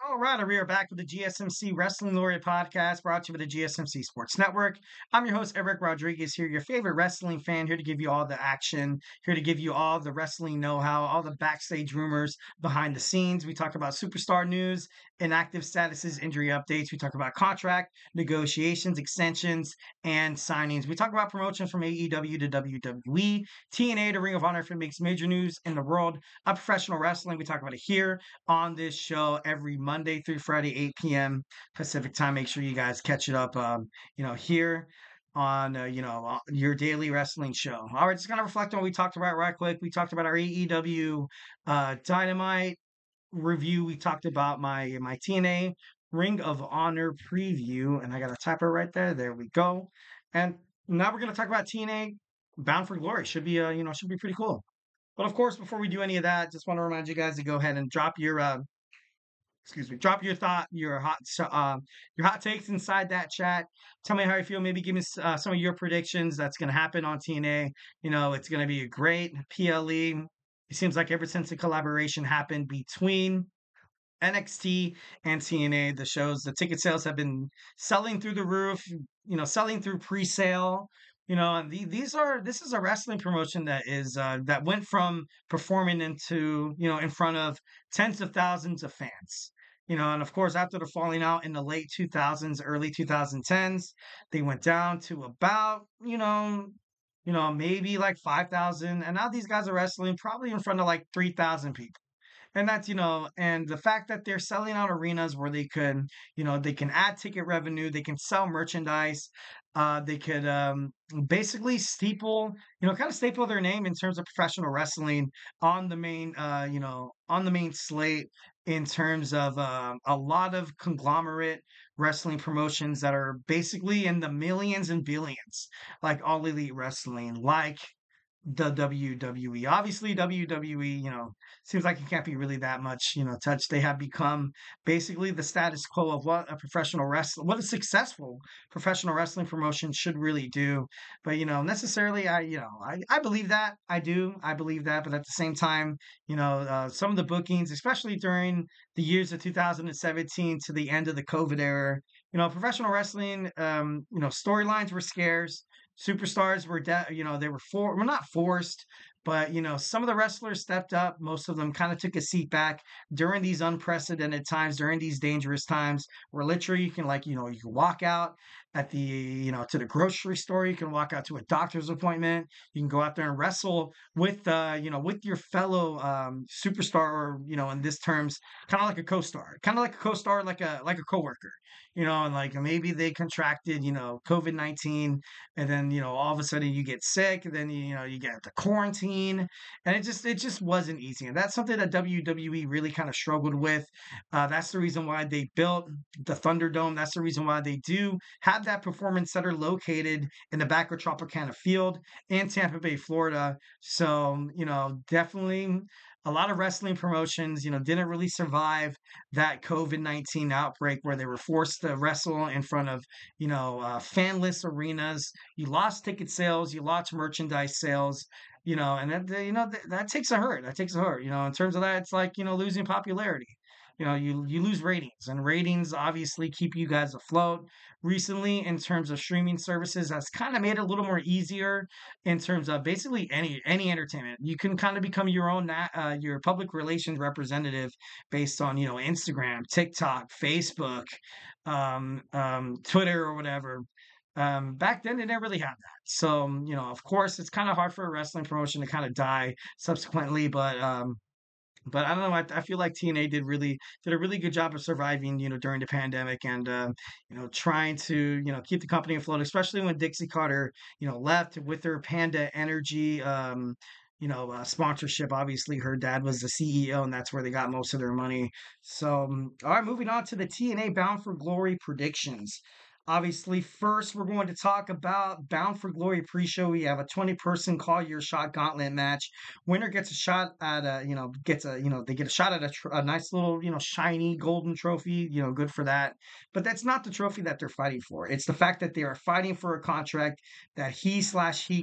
All right, we are back with the GSMC Wrestling Laureate podcast brought to you by the GSMC Sports Network. I'm your host, Eric Rodriguez, here, your favorite wrestling fan, here to give you all the action, here to give you all the wrestling know how, all the backstage rumors behind the scenes. We talk about superstar news, inactive statuses, injury updates. We talk about contract negotiations, extensions, and signings. We talk about promotions from AEW to WWE, TNA to Ring of Honor if it makes major news in the world of professional wrestling. We talk about it here on this show every Monday through Friday, 8 p.m. Pacific time. Make sure you guys catch it up, here on, your daily wrestling show. All right, just going to reflect on what we talked about right quick. We talked about our AEW Dynamite review. We talked about my TNA Ring of Honor preview, and I got a typo right there. There we go. And now we're going to talk about TNA Bound for Glory. Should be, should be pretty cool. But of course, before we do any of that, just want to remind you guys to go ahead and drop your drop your hot takes inside that chat. Tell me how you feel. Maybe give me some of your predictions that's going to happen on TNA. It's going to be a great PLE. It seems like ever since the collaboration happened between NXT and TNA, the ticket sales have been selling through the roof, selling through pre-sale. And this is a wrestling promotion that went from performing in front of tens of thousands of fans. And of course, after the falling out in the late 2000s, early 2010s, they went down to about, maybe like 5,000. And now these guys are wrestling probably in front of like 3,000 people. And that's, and the fact that they're selling out arenas where they can add ticket revenue, they can sell merchandise, they could basically kind of staple their name in terms of professional wrestling on the main slate in terms of a lot of conglomerate wrestling promotions that are basically in the millions and billions, like All Elite Wrestling, like the WWE. Obviously, WWE, seems like it can't be really that much, touch. They have become basically the status quo of what a successful professional wrestling promotion should really do. But, necessarily, I believe that. I do. I believe that. But at the same time, some of the bookings, especially during the years of 2017 to the end of the COVID era, professional wrestling, storylines were scarce. Superstars they were not forced, but some of the wrestlers stepped up. Most of them kind of took a seat back during these unprecedented times, during these dangerous times, where literally you can you can walk out at the to the grocery store, you can walk out to a doctor's appointment, you can go out there and wrestle with with your fellow superstar, or in this terms, kind of like a co-star, like a coworker, and like maybe they contracted COVID-19, and then all of a sudden you get sick, and then you get the quarantine, and it just wasn't easy, and that's something that WWE really kind of struggled with. That's the reason why they built the Thunderdome. That's the reason why they do have that performance center located in the back of Tropicana Field in Tampa Bay, Florida. So definitely a lot of wrestling promotions didn't really survive that COVID-19 outbreak, where they were forced to wrestle in front of fanless arenas. You lost ticket sales, you lost merchandise sales, and that takes a hurt. That takes a hurt. In terms of that, it's like losing popularity. You lose ratings, and ratings obviously keep you guys afloat. Recently, in terms of streaming services, that's kind of made it a little more easier in terms of basically any entertainment. You can kind of become your own your public relations representative based on Instagram, TikTok, Facebook, Twitter, or whatever. Back then, they didn't really have that. So, of course, it's kind of hard for a wrestling promotion to kind of die subsequently, but I don't know. I feel like TNA did a really good job of surviving, during the pandemic, and trying to keep the company afloat, especially when Dixie Carter left with her Panda Energy sponsorship. Obviously, her dad was the CEO, and that's where they got most of their money. So, all right, moving on to the TNA Bound for Glory predictions. Obviously, first we're going to talk about Bound for Glory pre-show. We have a 20-person call your shot gauntlet match. Winner gets a shot at they get a shot at a nice little, shiny golden trophy, good for that. But that's not the trophy that they're fighting for. It's the fact that they are fighting for a contract that he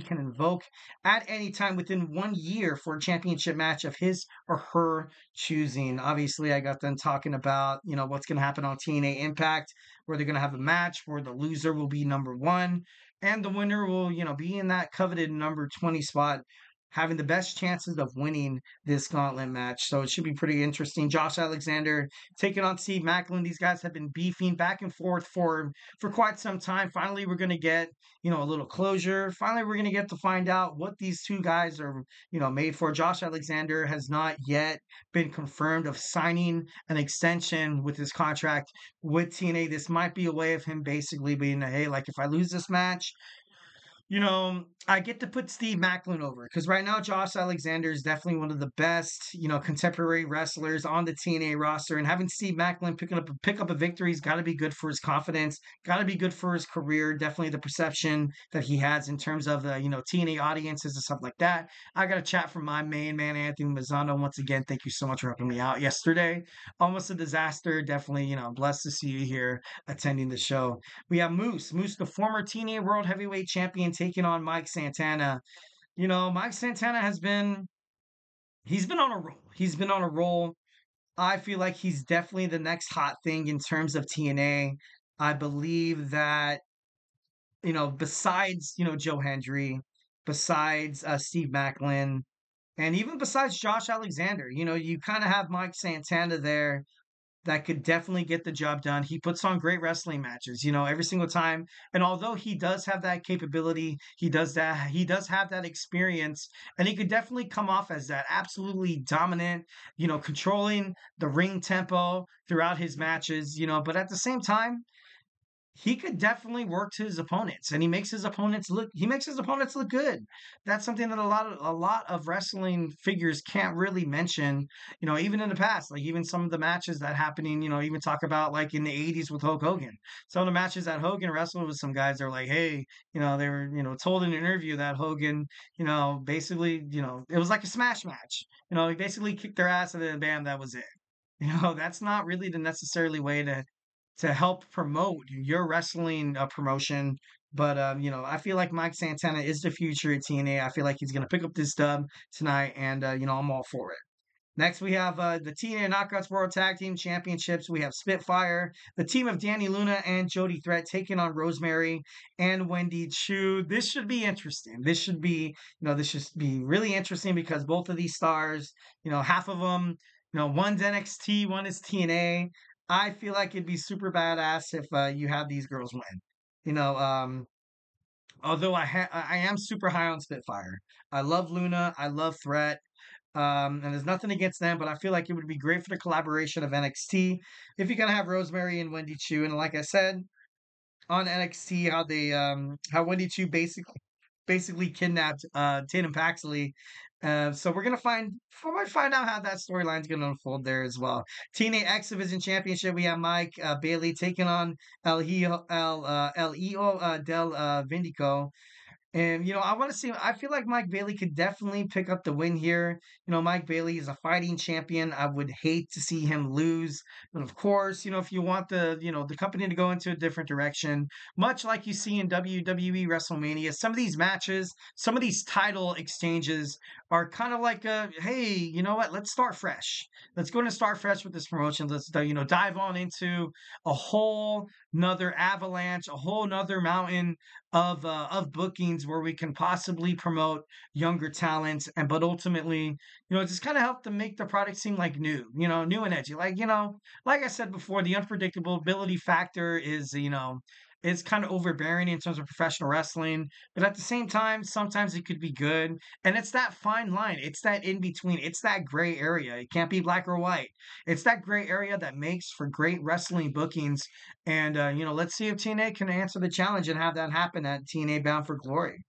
can invoke at any time within 1 year for a championship match of his or her choosing. Obviously, I got them talking about, what's going to happen on TNA Impact, where they're going to have a match where the loser will be number one and the winner will, be in that coveted number 20 spot, having the best chances of winning this gauntlet match. So it should be pretty interesting. Josh Alexander taking on Steve Macklin. These guys have been beefing back and forth for quite some time. Finally, we're going to get, a little closure. Finally, we're going to get to find out what these two guys are, made for. Josh Alexander has not yet been confirmed of signing an extension with his contract with TNA. This might be a way of him basically being, hey, like if I lose this match, I get to put Steve Macklin over because right now Josh Alexander is definitely one of the best, contemporary wrestlers on the TNA roster. And having Steve Macklin pick up a victory has got to be good for his confidence, got to be good for his career. Definitely the perception that he has in terms of the, TNA audiences and stuff like that. I got a chat from my main man, Anthony Mazzano. Once again, thank you so much for helping me out yesterday. Almost a disaster. Definitely, blessed to see you here attending the show. We have Moose, the former TNA World Heavyweight Champion, taking on Mike Santana. Mike Santana he's been on a roll. He's been on a roll. I feel like he's definitely the next hot thing in terms of TNA. I believe that, besides, Joe Hendry, besides Steve Macklin, and even besides Josh Alexander, you kind of have Mike Santana there that could definitely get the job done. He puts on great wrestling matches, every single time. And although he does have that capability, he does have that experience, and he could definitely come off as that absolutely dominant, controlling the ring tempo throughout his matches, but at the same time, he could definitely work to his opponents, and he makes his opponents look good. That's something that a lot of wrestling figures can't really mention, even in the past, like even some of the matches that happening, even talk about like in the 80s with Hulk Hogan. Some of the matches that Hogan wrestled with some guys are like, hey, they were, told in an interview that Hogan, basically, it was like a smash match. He basically kicked their ass and then bam, that was it. That's not really the necessarily way to help promote your wrestling promotion. But I feel like Mike Santana is the future at TNA. I feel like he's gonna pick up this dub tonight, and I'm all for it. Next, we have the TNA Knockouts World Tag Team Championships. We have Spitfire, the team of Danny Luna and Jody Threat taking on Rosemary and Wendy Chu. This should be interesting. This should be really interesting because both of these stars, half of them, one's NXT, one is TNA. I feel like it'd be super badass if you have these girls win. You know, um, Although I am super high on Spitfire. I love Luna. I love Threat. And there's nothing against them, but I feel like it would be great for the collaboration of NXT if you're gonna have Rosemary and Wendy Chu. And like I said on NXT, how Wendy Chu basically kidnapped Tatum Paxley. So we might find out how that storyline's gonna unfold there as well. TNA X Division Championship, we have Mike Bailey taking on El Hijo del Vindico. And, I want to see, I feel like Mike Bailey could definitely pick up the win here. Mike Bailey is a fighting champion. I would hate to see him lose. But of course, if you want the company to go into a different direction, much like you see in WWE WrestleMania, some of these matches, some of these title exchanges are kind of like, hey, you know what? Let's start fresh. Let's go and start fresh with this promotion. Let's, dive on into a whole nother avalanche, a whole nother mountain of bookings where we can possibly promote younger talents, and but ultimately, just kind of help to make the product seem like new, new and edgy. Like I said before, the unpredictability factor is kind of overbearing in terms of professional wrestling, but at the same time, sometimes it could be good. And it's that fine line. It's that in between. It's that gray area. It can't be black or white. It's that gray area that makes for great wrestling bookings. And let's see if TNA can answer the challenge and have that happen at TNA Bound for Glory.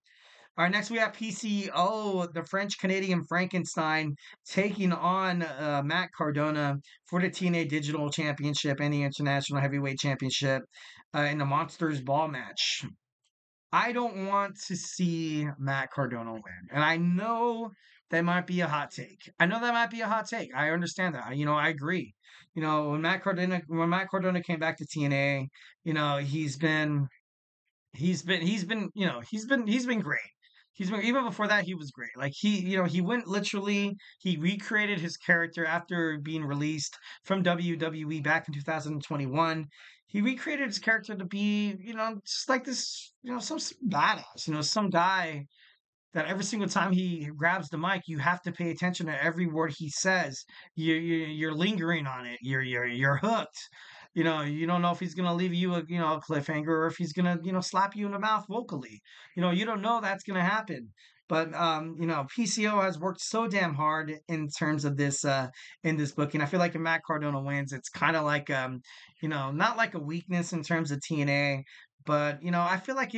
All right, next we have PCO, the French Canadian Frankenstein, taking on Matt Cardona for the TNA Digital Championship and the International Heavyweight Championship in the Monsters Ball match. I don't want to see Matt Cardona win. And I know that might be a hot take. I know that might be a hot take. I understand that. I agree. When Matt Cardona came back to TNA, he's been great. Even before that, he was great. Like he went literally, he recreated his character after being released from WWE back in 2021. He recreated his character to be, just like this, some badass, some guy that every single time he grabs the mic, you have to pay attention to every word he says. You're lingering on it. You're hooked. You don't know if he's gonna leave you a cliffhanger or if he's gonna slap you in the mouth vocally. You don't know that's gonna happen. But PCO has worked so damn hard in terms of this in this book, and I feel like if Matt Cardona wins, it's kind of like not like a weakness in terms of TNA, but I feel like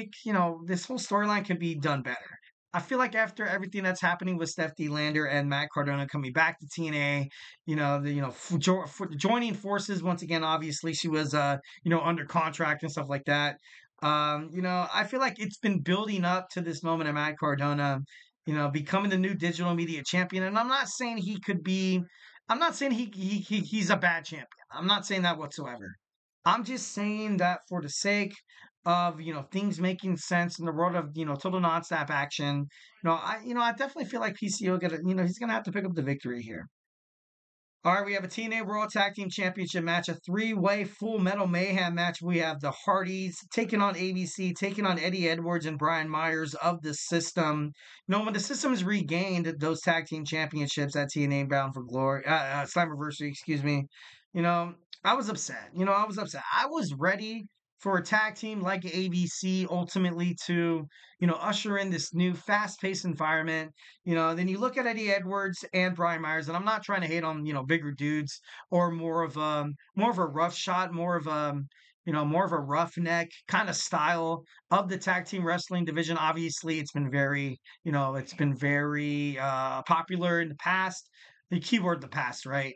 this whole storyline could be done better. I feel like after everything that's happening with Steph D. Lander and Matt Cardona coming back to TNA, joining forces once again. Obviously, she was under contract and stuff like that. I feel like it's been building up to this moment of Matt Cardona, becoming the new digital media champion. And I'm not saying he could be. I'm not saying he's a bad champion. I'm not saying that whatsoever. I'm just saying that for the sake of things making sense in the world of total nonstop action. I definitely feel like PCO gonna he's gonna have to pick up the victory here. All right, we have a TNA World Tag Team Championship match, a three-way Full Metal Mayhem match. We have the Hardys taking on ABC, taking on Eddie Edwards and Brian Myers of the System. When the System's regained those tag team championships at TNA Bound for Glory, Slammiversary, excuse me. You know, I was upset. I was upset. I was ready for a tag team like ABC ultimately to, usher in this new fast-paced environment. Then you look at Eddie Edwards and Brian Myers, and I'm not trying to hate on, bigger dudes or more of a rough shot, more of a roughneck kind of style of the tag team wrestling division. Obviously, it's been very popular in the past. The keyword the past, right?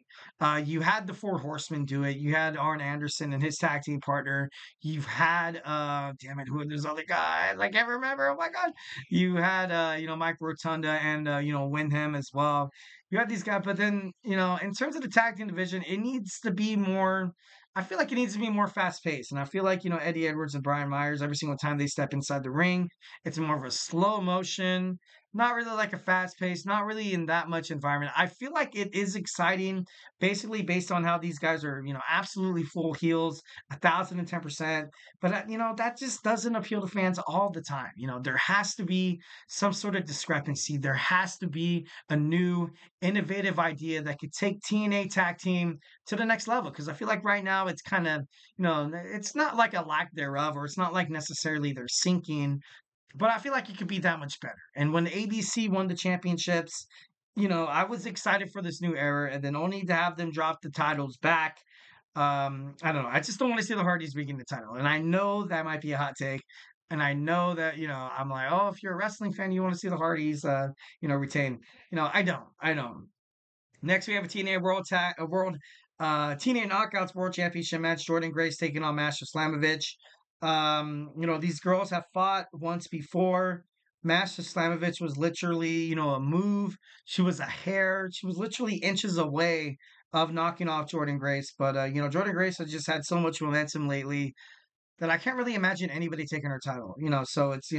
You had the Four Horsemen do it. You had Arn Anderson and his tag team partner. You've had damn it, who are those other guys? I can't remember. Oh my god. You had Mike Rotunda and Windham as well. You had these guys, but then in terms of the tag team division, it needs to be more. I feel like it needs to be more fast paced, and I feel like Eddie Edwards and Brian Myers every single time they step inside the ring, it's more of a slow motion, not really like a fast pace, not really in that much environment. I feel like it is exciting, basically based on how these guys are, absolutely full heels, 1,010%. But that just doesn't appeal to fans all the time. There has to be some sort of discrepancy. There has to be a new, innovative idea that could take TNA Tag Team to the next level. Because I feel like right now it's kind of, it's not like a lack thereof, or it's not like necessarily they're sinking, but I feel like it could be that much better. And when ABC won the championships, I was excited for this new era, and then only to have them drop the titles back. I don't know. I just don't want to see the Hardys regain the title. And I know that might be a hot take. And I know that, I'm like, oh, if you're a wrestling fan, you want to see the Hardys, retain. I don't. I don't. Next, we have a TNA Knockouts World Championship match. Jordynne Grace taking on Masha Slamovich. These girls have fought once before. Masha Slamovich was literally, a move. She was a hair. She was literally inches away of knocking off Jordynne Grace. But, Jordynne Grace has just had so much momentum lately that I can't really imagine anybody taking her title. So it's,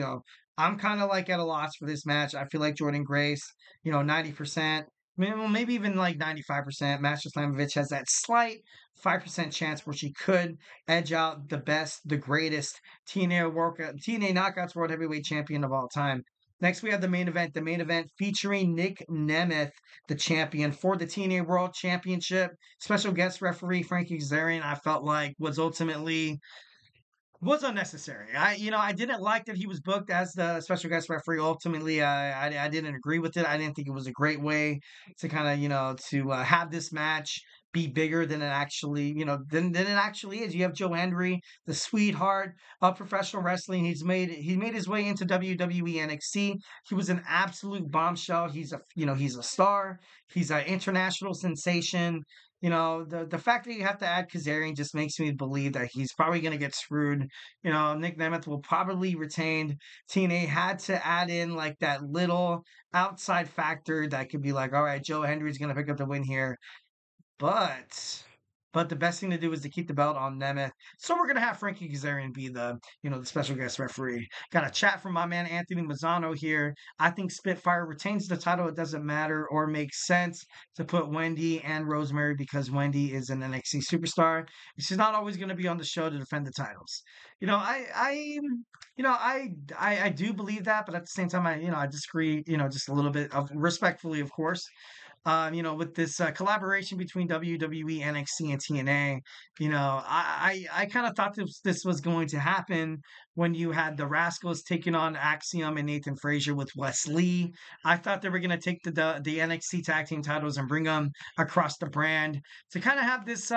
I'm kind of like at a loss for this match. I feel like Jordynne Grace, 90%, maybe even like 95%. Masha Slamovich has that slight 5% chance where she could edge out the best, the greatest TNA Knockouts World Heavyweight Champion of all time. Next, we have the main event. The main event featuring Nic Nemeth, the champion for the TNA World Championship. Special guest referee Frankie Kazarian, I felt like was unnecessary. I didn't like that he was booked as the special guest referee. Ultimately, I didn't agree with it. I didn't think it was a great way to kind of, to have this match. be bigger than it actually, than it actually is. You have Joe Hendry, the sweetheart of professional wrestling. He made his way into WWE NXT. He was an absolute bombshell. He's a star. He's an international sensation. The fact that you have to add Kazarian just makes me believe that he's probably going to get screwed. Nic Nemeth will probably retain. TNA had to add in like that little outside factor that could be like, all right, Joe Hendry's going to pick up the win here. But the best thing to do is to keep the belt on Nemeth. So we're gonna have Frankie Kazarian be the special guest referee. Got a chat from my man Anthony Mazzano here. I think Spitfire retains the title. It doesn't matter or makes sense to put Wendy and Rosemary because Wendy is an NXT superstar. She's not always gonna be on the show to defend the titles. I do believe that, but at the same time, I disagree. Just a little bit of respectfully, of course. With this collaboration between WWE, NXT, and TNA, I kind of thought this was going to happen when you had the Rascals taking on Axiom and Nathan Frazier with Wes Lee. I thought they were going to take the NXT tag team titles and bring them across the brand to kind of have this.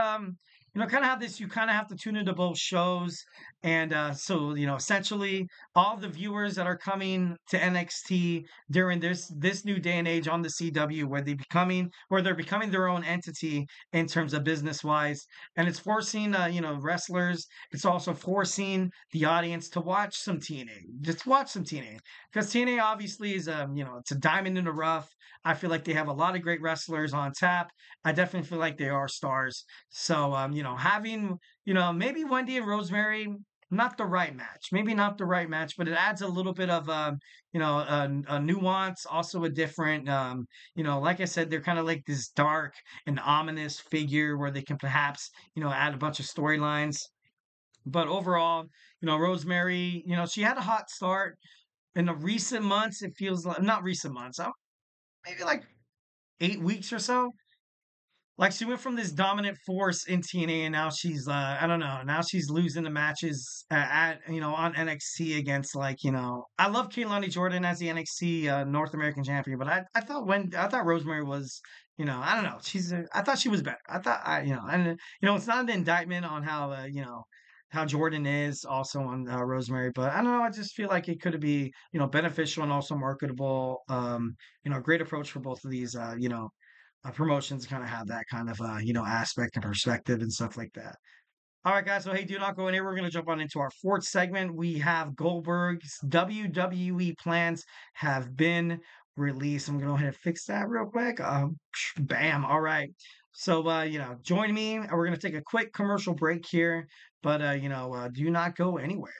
You kind of have to tune into both shows. And so, essentially, all the viewers that are coming to NXT during this new day and age on the CW, where they're becoming their own entity in terms of business wise, and it's forcing wrestlers. It's also forcing the audience to watch some TNA, just watch some TNA, because TNA obviously is it's a diamond in the rough. I feel like they have a lot of great wrestlers on tap. I definitely feel like they are stars. So having maybe Wendy and Rosemary, not the right match. Maybe not the right match, but it adds a little bit of a nuance, also a different like I said, they're kind of like this dark and ominous figure where they can perhaps, add a bunch of storylines. But overall, Rosemary, she had a hot start in the recent months. It feels like not recent months, maybe like 8 weeks or so. Like she went from this dominant force in TNA, and now she's I don't know. Now she's losing the matches on NXT against I love Kaylani Jordan as the NXT North American champion, but I thought Rosemary was I don't know. I thought she was better. I thought and it's not an indictment on how how Jordan is also on Rosemary, but I don't know. I just feel like it could be beneficial and also marketable. Great approach for both of these promotions kind of have that kind of aspect and perspective and stuff like that. All right, guys. So hey, do not go anywhere. We're going to jump on into our fourth segment. We have Goldberg's WWE plans have been released. I'm going to go ahead and fix that real quick. Bam. All right. So join me. We're going to take a quick commercial break here, but do not go anywhere.